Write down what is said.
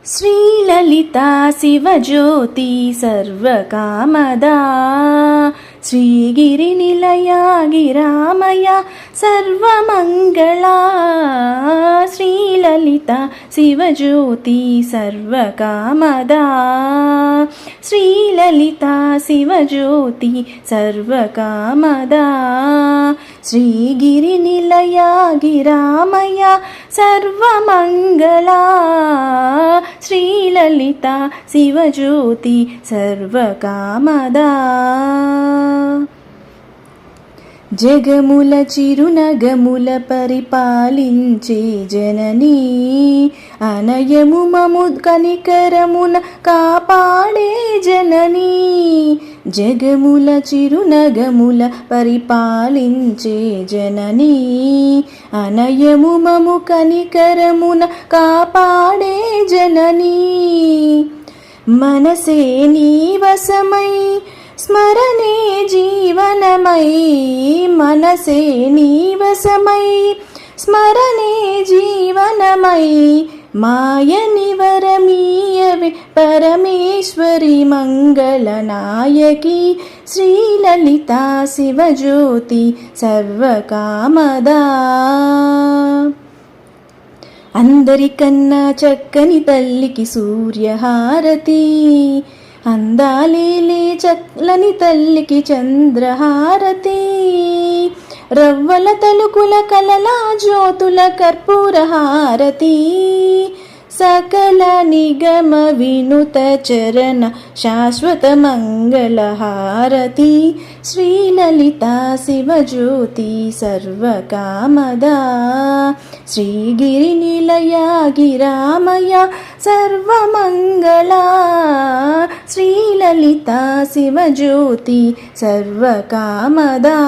శ్రీలలితా శివజ్యోతి సర్వకామదా శ్రీగిరి నిలయా గిరామయ సర్వమంగళా శ్రీలలితా శివజ్యోతి సర్వకామదా శ్రీలలితా శివజ్యోతి సర్వకామదా శ్రీగిరి నిలయా గిరామయ సర్వమంగళా శ్రీలలితా శివజ్యోతి సర్వకామదా జగముల చిరునగముల పరిపాలించే జననీ అనయము మము కనికరమున కాపాడే జననీ జగముల చిరునగముల పరిపాలించే జననీ అనయము మము కనికరమున కాపాడే జననీ మనసే నీ వశమై స్మరణే జీవనమై మనసే నీ వశమై స్మరణే జీవనమై మాయని వరమీయవే పరమేశ్వరి మంగళనాయకి శ్రీలలితా శివజ్యోతి సర్వకామదా అందరికన్నా చక్కని తల్లికి సూర్యహారతి అందాలేలే చల్లని తల్లికి చంద్రహారతి రవ్వల తలుకుల కలల జ్యోతుల కర్పూరహారతి సకల నిగమ వినుత చరణ శాశ్వత మంగళహారతి శ్రీలలితా శివజ్యోతి సర్వకామదా శ్రీగిరి నిలయా గిరామయ సర్వమంగళా శ్రీలలితా శివజ్యోతి సర్వకామదా